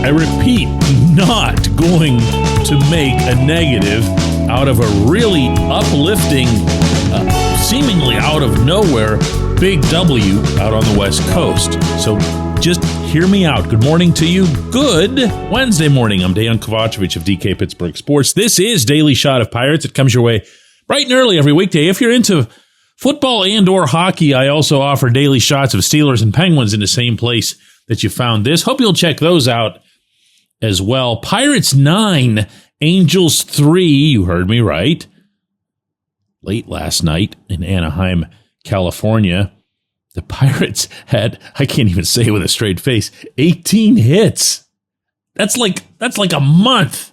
I repeat, not going to make a negative out of a really uplifting, seemingly out of nowhere, big W out on the West Coast. So just hear me out. Good morning to you. Good Wednesday morning. I'm Dejan Kovacevic of DK Pittsburgh Sports. This is Daily Shot of Pirates. It comes your way bright and early every weekday. If you're into football and or hockey, I also offer daily shots of Steelers and Penguins in the same place that you found this. Hope you'll check those out as well. Pirates 9, Angels 3. You heard me right. Late last night in Anaheim, California, the Pirates had, I can't even say it with a straight face, 18 hits. That's like a month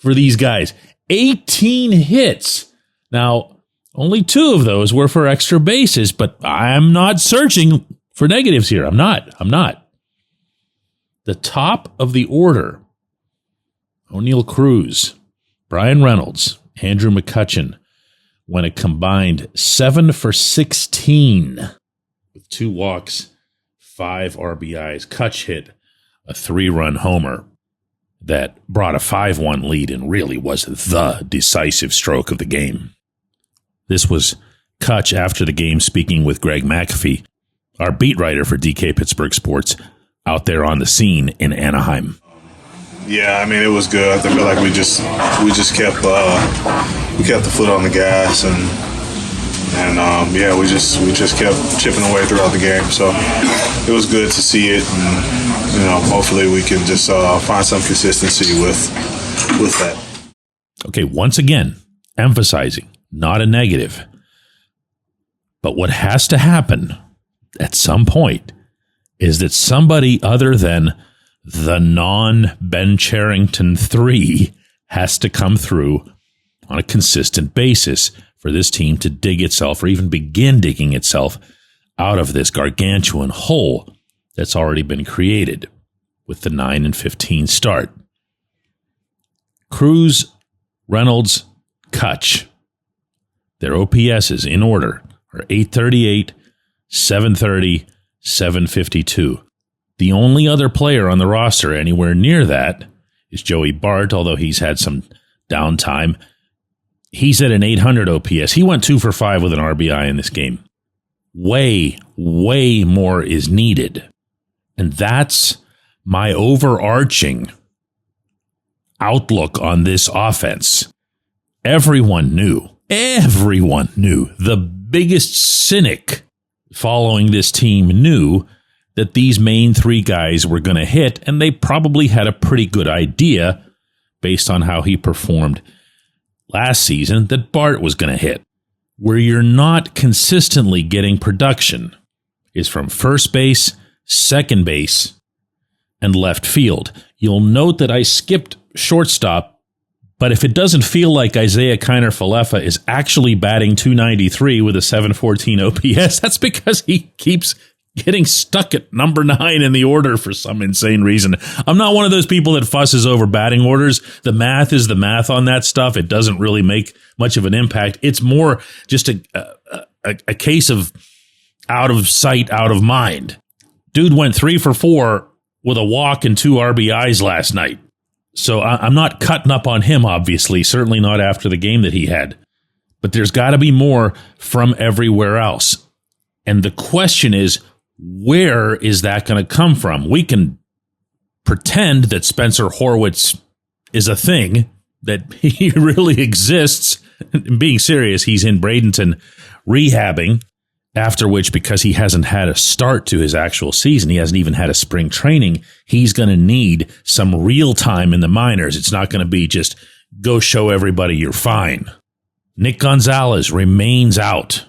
for these guys. 18 hits. Now, only 2 of those were for extra bases, but I'm not searching for negatives here. I'm not. The top of the order, O'Neal Cruz, Brian Reynolds, Andrew McCutchen, went a combined 7 for 16 with 2 walks, 5 RBIs. Kutch hit a 3-run homer that brought a 5-1 lead and really was the decisive stroke of the game. This was Kutch after the game speaking with Greg McAfee, our beat writer for DK Pittsburgh Sports, out there on the scene in Anaheim. Yeah, I mean, it was good. I feel like we just kept the foot on the gas and we just kept chipping away throughout the game. So it was good to see it, and hopefully we can just find some consistency with that. Okay, once again, emphasizing not a negative, but what has to happen at some point is that somebody other than the non-Ben Cherington 3 has to come through on a consistent basis for this team to dig itself or even begin digging itself out of this gargantuan hole that's already been created with the 9-15 start. Cruz, Reynolds, Kutch, their OPSs in order are 838, 730, 752. The only other player on the roster anywhere near that is Joey Bart, although he's had some downtime. He's at an 800 OPS. He went 2 for 5 with an RBI in this game. Way, way more is needed. And that's my overarching outlook on this offense. Everyone knew. The biggest cynic following this team knew that these main 3 guys were going to hit, and they probably had a pretty good idea, based on how he performed last season, that Bart was going to hit. Where you're not consistently getting production is from first base, second base, and left field. You'll note that I skipped shortstop, but if it doesn't feel like Isaiah Kiner-Falefa is actually batting .293 with a 714 OPS, that's because he keeps getting stuck at number 9 in the order for some insane reason. I'm not one of those people that fusses over batting orders. The math is the math on that stuff. It doesn't really make much of an impact. It's more just a case of out of sight, out of mind. Dude went 3 for 4 with a walk and 2 RBIs last night. So I'm not cutting up on him, obviously, certainly not after the game that he had. But there's got to be more from everywhere else. And the question is, where is that going to come from? We can pretend that Spencer Horwitz is a thing, that he really exists. Being serious, he's in Bradenton rehabbing, after which, because he hasn't had a start to his actual season, he hasn't even had a spring training, he's going to need some real time in the minors. It's not going to be just go show everybody you're fine. Nick Gonzalez remains out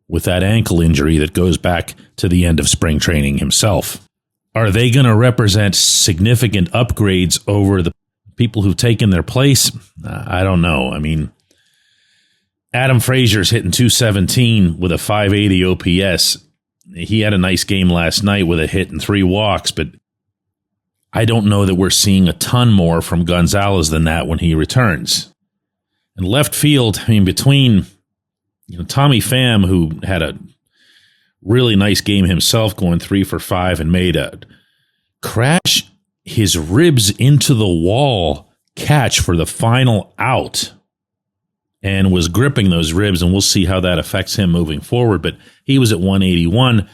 with that ankle injury that goes back to the end of spring training himself. Are they going to represent significant upgrades over the people who've taken their place? I don't know. I mean, Adam Frazier's hitting .217 with a 580 OPS. He had a nice game last night with a hit and 3 walks, but I don't know that we're seeing a ton more from Gonzalez than that when he returns. And left field, I mean, between Tommy Pham, who had a really nice game himself, going 3 for 5 and made a crash his ribs into the wall catch for the final out and was gripping those ribs, and we'll see how that affects him moving forward. But he was at 181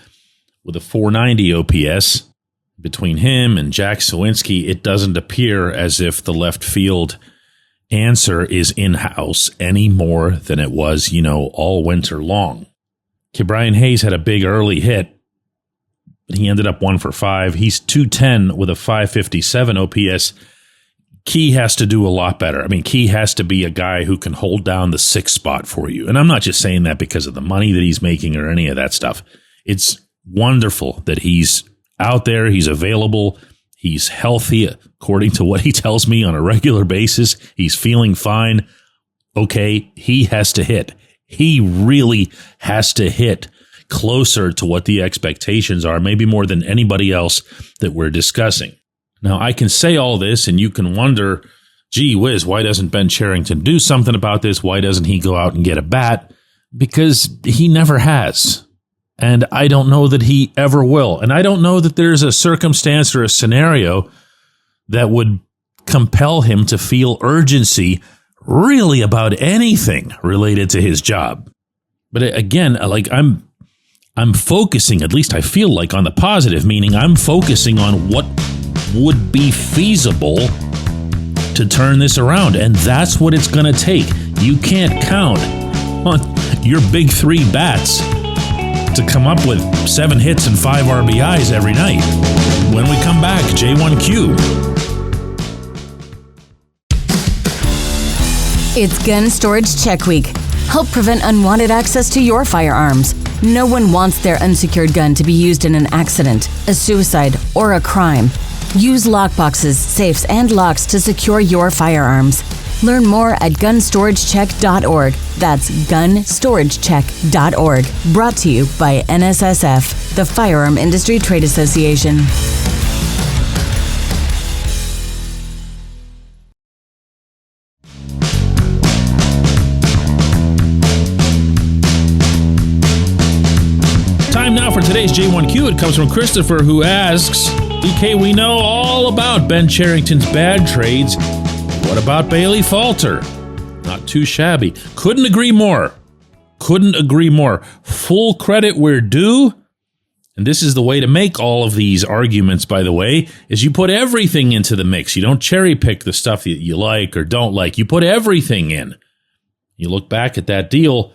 with a 490 OPS. Between him and Jack Sawinski, it doesn't appear as if the left field answer is in-house any more than it was, all winter long. Brian Hayes had a big early hit. He ended up 1 for 5. He's 210 with a 557 OPS. Key has to do a lot better. I mean, Key has to be a guy who can hold down the 6th spot for you. And I'm not just saying that because of the money that he's making or any of that stuff. It's wonderful that he's out there, he's available, he's healthy, according to what he tells me on a regular basis. He's feeling fine. Okay, he has to hit. He really has to hit closer to what the expectations are, maybe more than anybody else that we're discussing. Now, I can say all this, and you can wonder, gee whiz, why doesn't Ben Cherington do something about this? Why doesn't he go out and get a bat? Because he never has. And I don't know that he ever will. And I don't know that there's a circumstance or a scenario that would compel him to feel urgency really about anything related to his job. But again, I'm focusing, at least I feel like, on the positive, meaning I'm focusing on what would be feasible to turn this around. And that's what it's going to take. You can't count on your big 3 bats to come up with 7 hits and 5 RBIs every night. When we come back, J1Q. It's Gun Storage Check Week. Help prevent unwanted access to your firearms. No one wants their unsecured gun to be used in an accident, a suicide, or a crime. Use lockboxes, safes, and locks to secure your firearms. Learn more at gunstoragecheck.org. That's gunstoragecheck.org. Brought to you by NSSF, the Firearm Industry Trade Association. Time now for today's J1Q. It comes from Christopher, who asks, DK, we know all about Ben Cherington's bad trades. What about Bailey Falter? Not too shabby. Couldn't agree more. Full credit where due. And this is the way to make all of these arguments, by the way, is you put everything into the mix. You don't cherry pick the stuff that you like or don't like. You put everything in. You look back at that deal,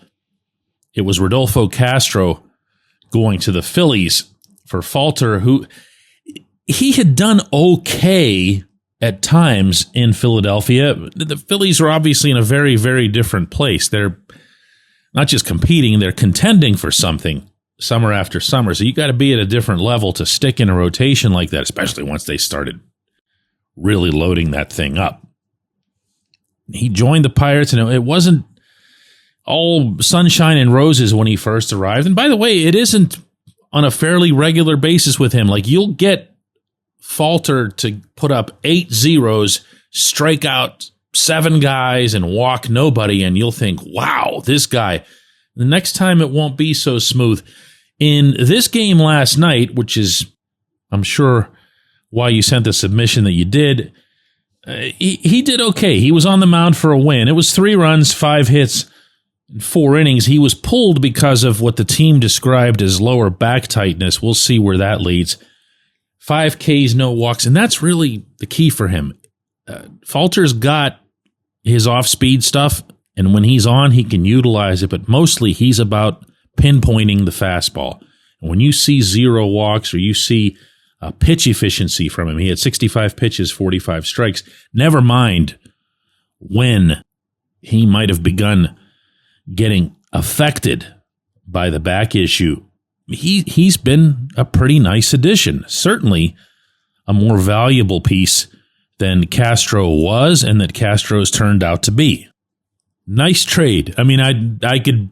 it was Rodolfo Castro going to the Phillies for Falter, who he had done okay at times in Philadelphia. The Phillies are obviously in a very, very different place. They're not just competing, they're contending for something summer after summer. So you got to be at a different level to stick in a rotation like that, especially once they started really loading that thing up. He joined the Pirates, and it wasn't all sunshine and roses when he first arrived. And by the way, it isn't on a fairly regular basis with him. Like, you'll get Falter to put up 8 zeros, strike out 7 guys, and walk nobody, and you'll think, wow, this guy. The next time it won't be so smooth. In this game last night, which is, I'm sure, why you sent the submission that you did, he did okay. He was on the mound for a win. It was 3 runs, 5 hits, 4 innings. He was pulled because of what the team described as lower back tightness. We'll see where that leads. 5 Ks, no walks, and that's really the key for him. Falter's got his off-speed stuff, and when he's on, he can utilize it, but mostly he's about pinpointing the fastball. And when you see 0 walks or you see pitch efficiency from him, he had 65 pitches, 45 strikes. Never mind when he might have begun getting affected by the back issue. He's been a pretty nice addition. Certainly a more valuable piece than Castro was and that Castro's turned out to be. Nice trade. I mean, I could,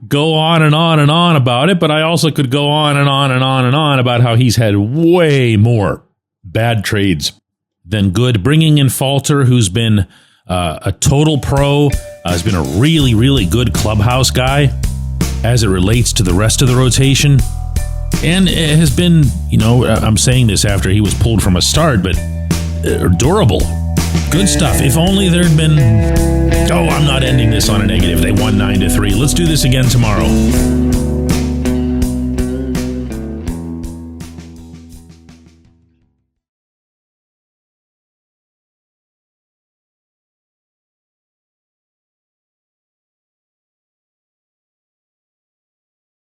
go on and on and on about it, but I also could go on and on and on and on about how he's had way more bad trades than good. Bringing in Falter, who's been a total pro, has been a really, really good clubhouse guy as it relates to the rest of the rotation. And it has been, I'm saying this after he was pulled from a start, but durable. Good stuff. If only there had been, I'm not ending this on a negative. They won 9-3. Let's do this again tomorrow.